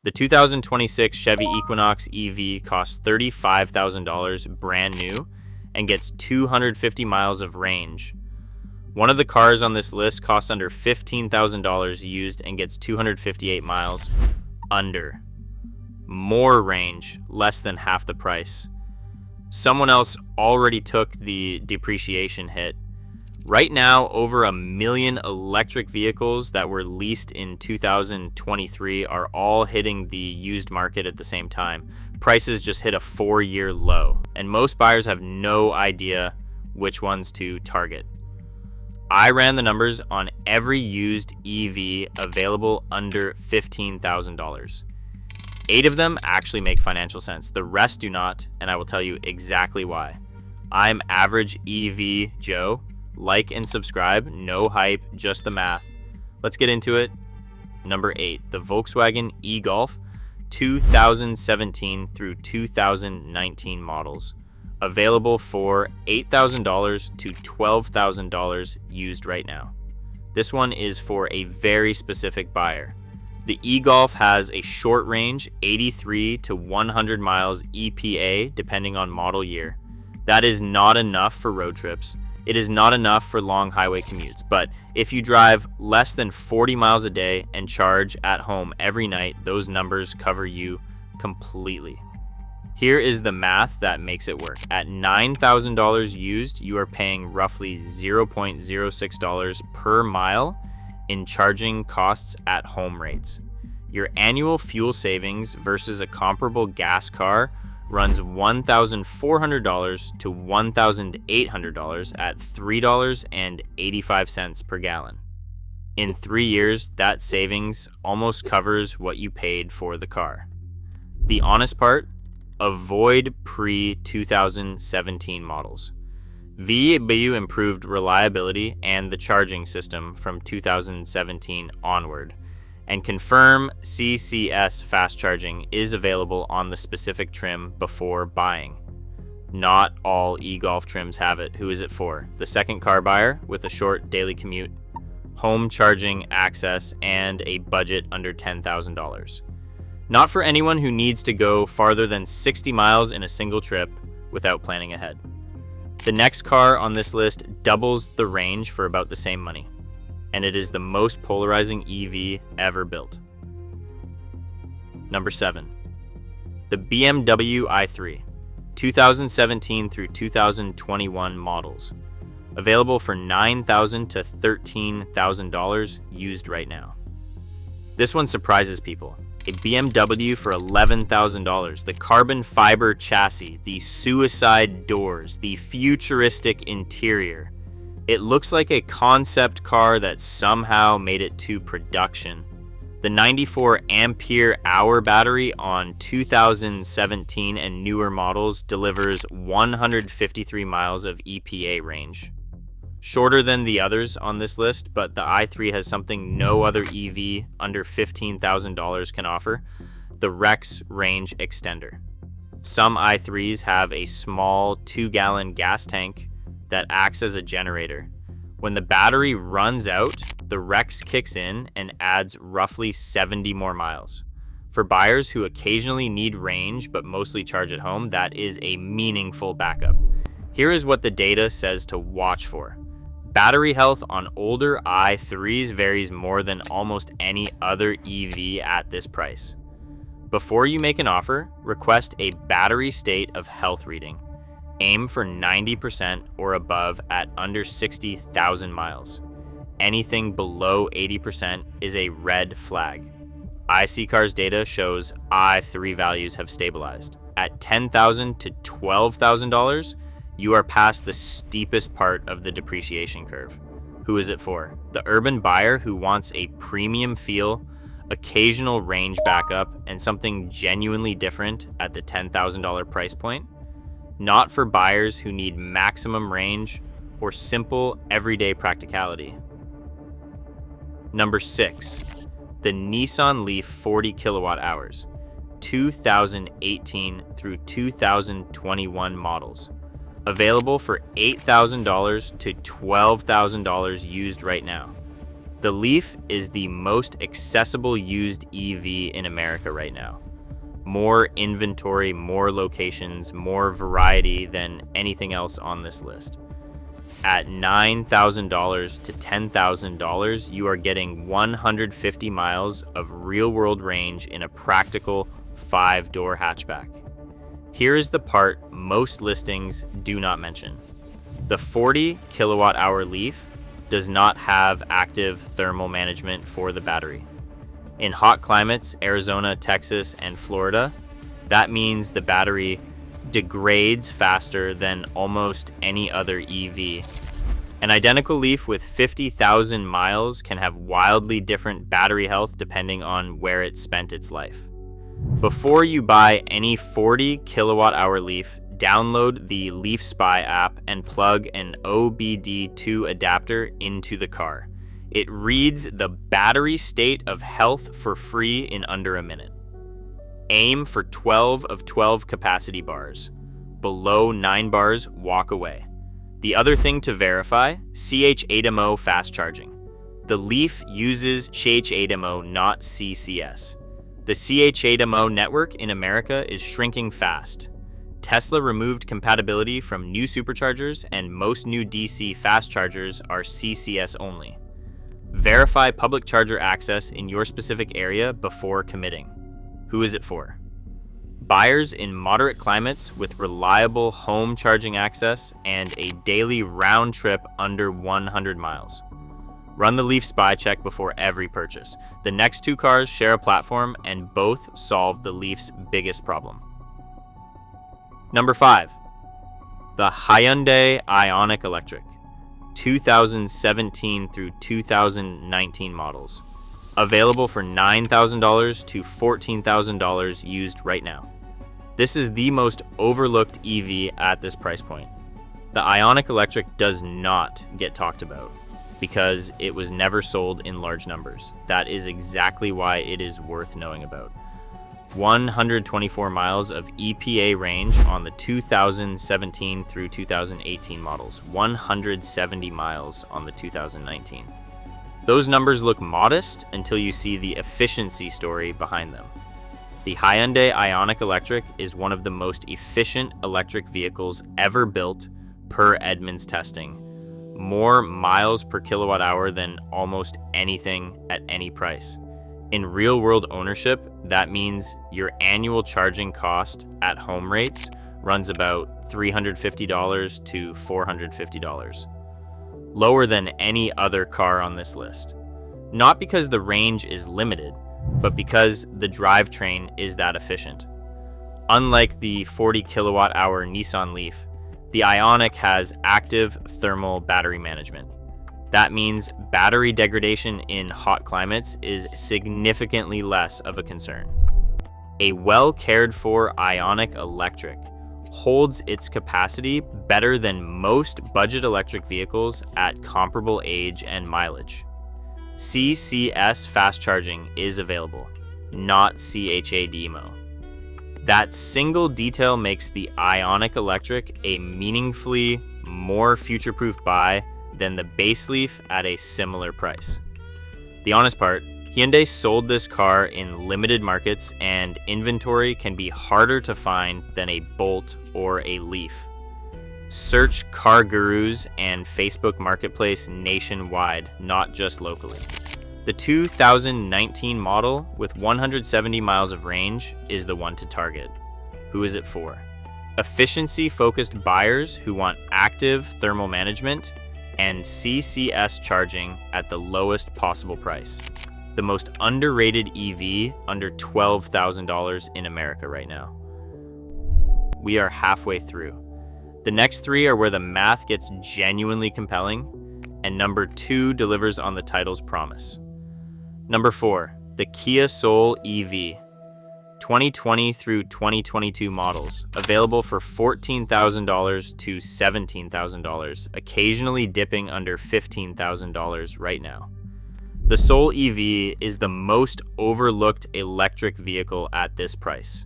The 2026 Chevy Equinox EV costs $35,000 brand new and gets 250 miles of range. One of the cars on this list costs under $15,000 used and gets 258 miles under. More range, less than half the price. Someone else already took the depreciation hit. Right now, over 1 million electric vehicles that were leased in 2023 are all hitting the used market at the same time. Prices just hit a 4-year low, and most buyers have no idea which ones to target. I ran the numbers on every used EV available under $15,000. 8 of them actually make financial sense. The rest do not, and I will tell you exactly why. I'm Average EV Joe. Like and subscribe, no hype, just the math. Let's get into it. Number 8, the Volkswagen e-Golf 2017 through 2019 models. Available for $8,000 to $12,000 used right now. This one is for a very specific buyer. The e-Golf has a short range, 83 to 100 miles EPA, depending on model year. That is not enough for road trips. It is not enough for long highway commutes, but if you drive less than 40 miles a day and charge at home every night, those numbers cover you completely. Here is the math that makes it work. At $9,000 used, you are paying roughly $0.06 per mile in charging costs at home rates. Your annual fuel savings versus a comparable gas car runs $1,400 to $1,800 at $3.85 per gallon. In 3 years, that savings almost covers what you paid for the car. The honest part, avoid pre-2017 models. VW improved reliability and the charging system from 2017 onward. And confirm CCS fast charging is available on the specific trim before buying. Not all e-Golf trims have it. Who is it for? The second car buyer with a short daily commute, home charging access, and a budget under $10,000. Not for anyone who needs to go farther than 60 miles in a single trip without planning ahead. The next car on this list doubles the range for about the same money, and it is the most polarizing EV ever built. Number 7, the BMW i3, 2017 through 2021 models. Available for $9,000 to $13,000 used right now. This one surprises people. A BMW for $11,000, the carbon fiber chassis, the suicide doors, the futuristic interior. It looks like a concept car that somehow made it to production. The 94 ampere hour battery on 2017 and newer models delivers 153 miles of EPA range. Shorter than the others on this list, but the i3 has something no other EV under $15,000 can offer, the Rex range extender. Some i3s have a small 2-gallon gas tank that acts as a generator. When the battery runs out, the Rex kicks in and adds roughly 70 more miles. For buyers who occasionally need range but mostly charge at home, that is a meaningful backup. Here is what the data says to watch for. Battery health on older i3s varies more than almost any other EV at this price. Before you make an offer, request a battery state of health reading. Aim for 90% or above at under 60,000 miles. Anything below 80% is a red flag. iSeeCars data shows i3 values have stabilized. At $10,000 to $12,000, you are past the steepest part of the depreciation curve. Who is it for? The urban buyer who wants a premium feel, occasional range backup, and something genuinely different at the $10,000 price point. Not for buyers who need maximum range or simple everyday practicality. Number 6, the Nissan Leaf 40 kilowatt hours, 2018 through 2021 models. Available for $8,000 to $12,000 used right now. The Leaf is the most accessible used EV in America right now. More inventory, more locations, more variety than anything else on this list. At $9,000 to $10,000, you are getting 150 miles of real-world range in a practical 5-door hatchback. Here is the part most listings do not mention. The 40 kilowatt-hour Leaf does not have active thermal management for the battery. In hot climates, Arizona, Texas, and Florida, that means the battery degrades faster than almost any other EV. An identical Leaf with 50,000 miles can have wildly different battery health depending on where it spent its life. Before you buy any 40 kilowatt-hour Leaf, download the Leaf Spy app and plug an OBD2 adapter into the car. It reads the battery state of health for free in under a minute. Aim for 12 of 12 capacity bars. Below 9 bars, walk away. The other thing to verify, CH8MO fast charging. The Leaf uses CH8MO, not CCS. The CH8MO network in America is shrinking fast. Tesla removed compatibility from new superchargers, and most new DC fast chargers are CCS only. Verify public charger access in your specific area before committing. Who is it for? Buyers in moderate climates with reliable home charging access and a daily round trip under 100 miles. Run the Leaf Spy check before every purchase. The next two cars share a platform and both solve the Leaf's biggest problem. Number 5, the Hyundai IONIQ Electric, 2017 through 2019 models. Available for $9,000 to $14,000 used right now. This is the most overlooked EV at this price point. The IONIQ Electric does not get talked about because it was never sold in large numbers. That is exactly why it is worth knowing about. 124 miles of EPA range on the 2017 through 2018 models, 170 miles on the 2019. Those numbers look modest until you see the efficiency story behind them. The Hyundai IONIQ Electric is one of the most efficient electric vehicles ever built per Edmunds testing. More miles per kilowatt hour than almost anything at any price. In real-world ownership, that means your annual charging cost at home rates runs about $350 to $450. Lower than any other car on this list. Not because the range is limited, but because the drivetrain is that efficient. Unlike the 40 kilowatt-hour Nissan Leaf, the IONIQ has active thermal battery management. That means battery degradation in hot climates is significantly less of a concern. A well-cared-for IONIQ Electric holds its capacity better than most budget electric vehicles at comparable age and mileage. CCS fast charging is available, not CH8MO. That single detail makes the IONIQ Electric a meaningfully more future-proof buy than the base Leaf at a similar price. The honest part, Hyundai sold this car in limited markets and inventory can be harder to find than a Bolt or a Leaf. Search car gurus and Facebook Marketplace nationwide, not just locally. The 2019 model with 170 miles of range is the one to target. Who is it for? Efficiency-focused buyers who want active thermal management and CCS charging at the lowest possible price. The most underrated EV under $12,000 in America right now. We are halfway through. The next three are where the math gets genuinely compelling, and number 2 delivers on the title's promise. Number 4, the Kia Soul EV, 2020 through 2022 models, available for $14,000 to $17,000, occasionally dipping under $15,000 right now. The Soul EV is the most overlooked electric vehicle at this price.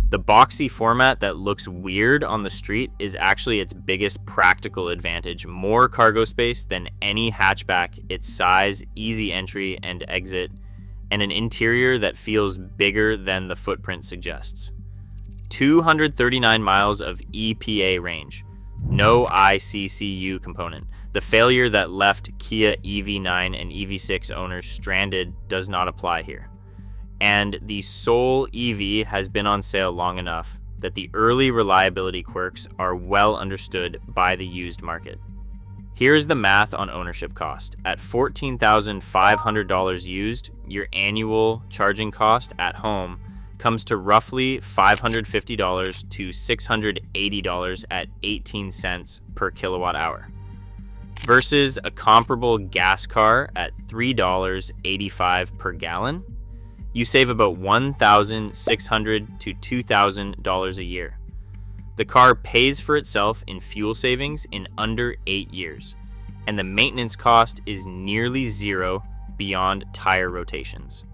The boxy format that looks weird on the street is actually its biggest practical advantage. More cargo space than any hatchback, its size, easy entry and exit, and an interior that feels bigger than the footprint suggests. 239 miles of EPA range. No ICCU component. The failure that left Kia EV9 and EV6 owners stranded does not apply here. And the Soul EV has been on sale long enough that the early reliability quirks are well understood by the used market. Here's the math on ownership cost. At $14,500 used, your annual charging cost at home comes to roughly $550 to $680 at 18 cents per kilowatt hour, versus a comparable gas car at $3.85 per gallon. You save about $1,600 to $2,000 a year. The car pays for itself in fuel savings in under 8 years, and the maintenance cost is nearly zero beyond tire rotations.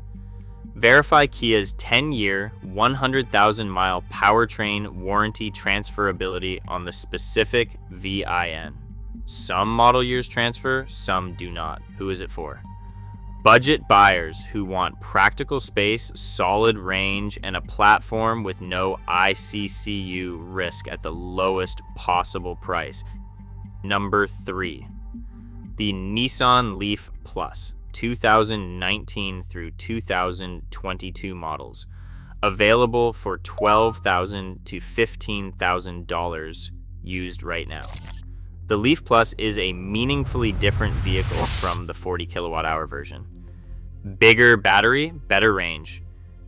Verify Kia's 10-year, 100,000-mile powertrain warranty transferability on the specific VIN. Some model years transfer, some do not. Who is it for? Budget buyers who want practical space, solid range, and a platform with no ICCU risk at the lowest possible price. Number 3, the Nissan Leaf Plus, 2019 through 2022 models, available for $12,000 to $15,000 used right now. The Leaf Plus is a meaningfully different vehicle from the 40 kilowatt hour version. Bigger battery, better range,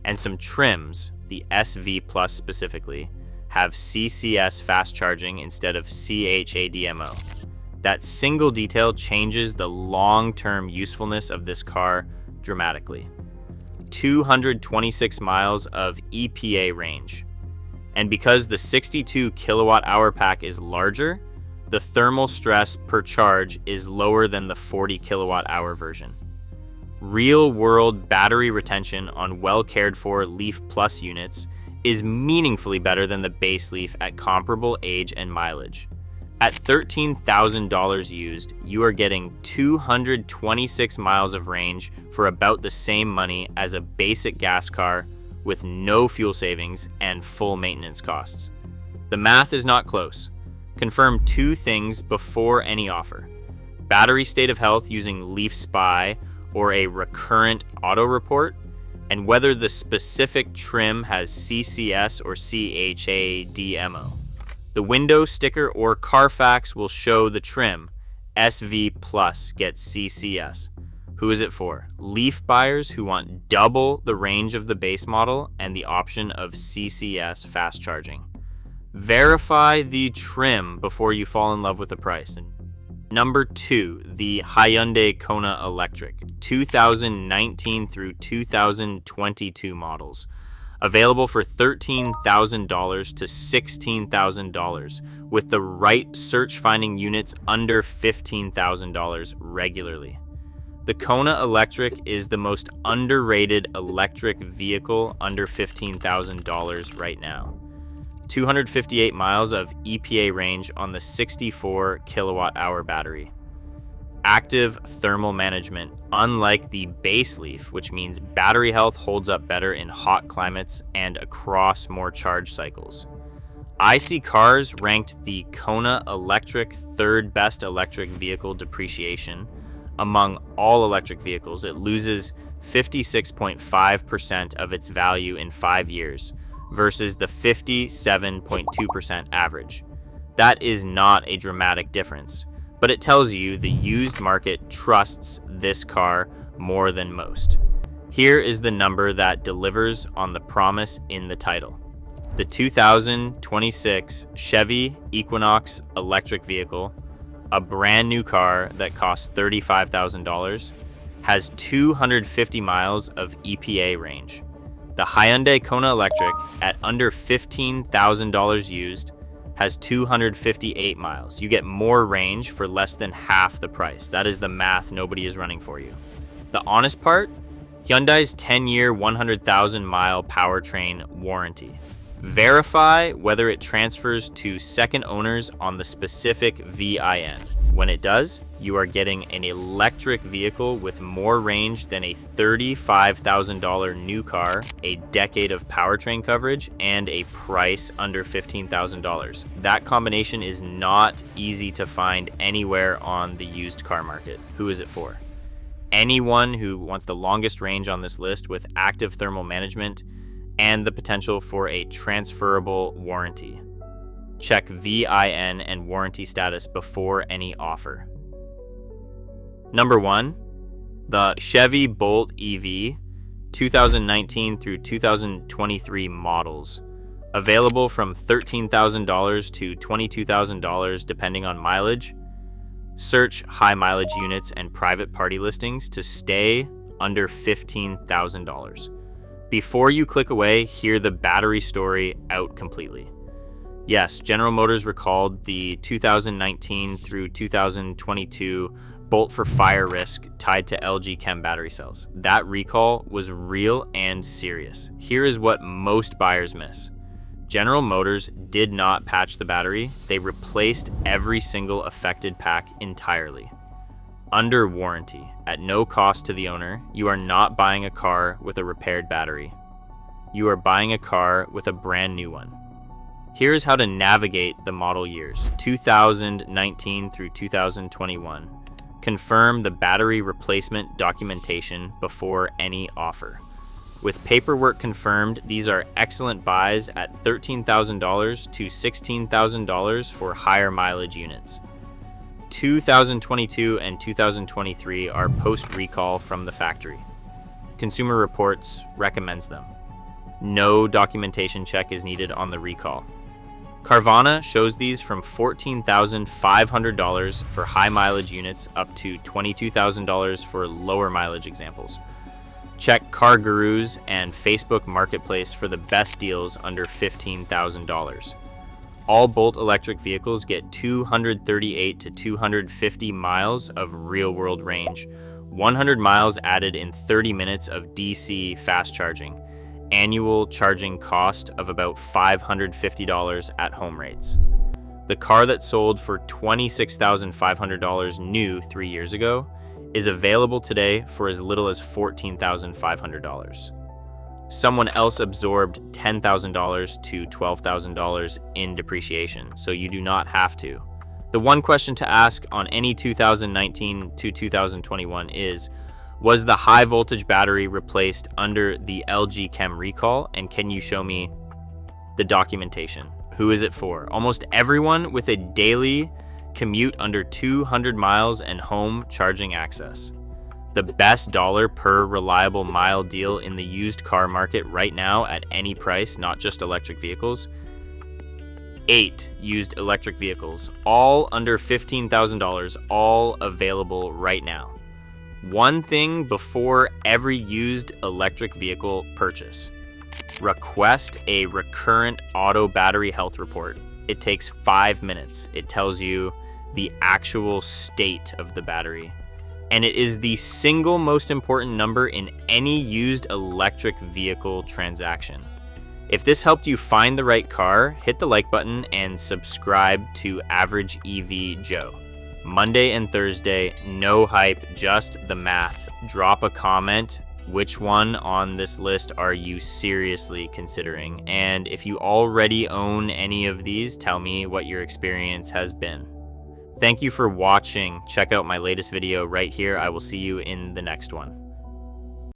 and some trims, the SV Plus specifically, have CCS fast charging instead of CHAdeMO. That single detail changes the long-term usefulness of this car dramatically. 226 miles of EPA range. And because the 62 kilowatt hour pack is larger, the thermal stress per charge is lower than the 40 kilowatt hour version. Real-world battery retention on well-cared-for Leaf Plus units is meaningfully better than the base Leaf at comparable age and mileage. At $13,000 used, you are getting 226 miles of range for about the same money as a basic gas car with no fuel savings and full maintenance costs. The math is not close. Confirm 2 things before any offer: battery state of health using Leaf Spy or a recurrent auto report, and whether the specific trim has CCS or CHAdeMO. The window sticker or Carfax will show the trim. SV Plus gets CCS. Who is it for? Leaf buyers who want double the range of the base model and the option of CCS fast charging. Verify the trim before you fall in love with the price. Number 2, the Hyundai Kona Electric, 2019 through 2022 models. Available for $13,000 to $16,000, with the right search-finding units under $15,000 regularly. The Kona Electric is the most underrated electric vehicle under $15,000 right now. 258 miles of EPA range on the 64 kilowatt hour battery. Active thermal management, unlike the base Leaf, which means battery health holds up better in hot climates and across more charge cycles. iSeeCars ranked the Kona Electric 3rd best electric vehicle depreciation. Among all electric vehicles, it loses 56.5% of its value in 5 years versus the 57.2% average. That is not a dramatic difference, but it tells you the used market trusts this car more than most. Here is the number that delivers on the promise in the title. The 2026 Chevy Equinox electric vehicle, a brand new car that costs $35,000, has 250 miles of EPA range. The Hyundai Kona Electric, at under $15,000 used, has 258 miles. You get more range for less than half the price. That is the math nobody is running for you. The honest part? Hyundai's 10-year, 100,000-mile powertrain warranty. Verify whether it transfers to second owners on the specific VIN. When it does, you are getting an electric vehicle with more range than a $35,000 new car, a decade of powertrain coverage, and a price under $15,000. That combination is not easy to find anywhere on the used car market. Who is it for? Anyone who wants the longest range on this list with active thermal management and the potential for a transferable warranty. Check VIN and warranty status before any offer. Number 1, the Chevy Bolt EV 2019 through 2023 models. Available from $13,000 to $22,000 depending on mileage. Search high mileage units and private party listings to stay under $15,000. Before you click away, hear the battery story out completely. Yes, General Motors recalled the 2019 through 2022 Bolt for fire risk tied to LG Chem battery cells. That recall was real and serious. Here is what most buyers miss. General Motors did not patch the battery. They replaced every single affected pack entirely. Under warranty, at no cost to the owner, you are not buying a car with a repaired battery. You are buying a car with a brand new one. Here's how to navigate the model years, 2019 through 2021. Confirm the battery replacement documentation before any offer. With paperwork confirmed, these are excellent buys at $13,000 to $16,000 for higher mileage units. 2022 and 2023 are post-recall from the factory. Consumer Reports recommends them. No documentation check is needed on the recall. Carvana shows these from $14,500 for high mileage units up to $22,000 for lower mileage examples. Check Car Gurus and Facebook Marketplace for the best deals under $15,000. All Bolt electric vehicles get 238 to 250 miles of real-world range, 100 miles added in 30 minutes of DC fast charging, annual charging cost of about $550 at home rates. The car that sold for $26,500 new 3 years ago is available today for as little as $14,500. Someone else absorbed $10,000 to $12,000 in depreciation, so you do not have to. The one question to ask on any 2019 to 2021 is, was the high voltage battery replaced under the LG Chem recall, and can you show me the documentation? Who is it for? Almost everyone with a daily commute under 200 miles and home charging access. The best dollar per reliable mile deal in the used car market right now at any price, not just electric vehicles. 8 used electric vehicles, all under $15,000, all available right now. One thing before every used electric vehicle purchase. Request a recurrent auto battery health report. It takes 5 minutes. It tells you the actual state of the battery. And it is the single most important number in any used electric vehicle transaction. If this helped you find the right car, hit the like button and subscribe to Average EV Joe. Monday and Thursday, no hype, just the math. Drop a comment. Which one on this list are you seriously considering? And if you already own any of these, tell me what your experience has been. Thank you for watching. Check out my latest video right here. I will see you in the next one.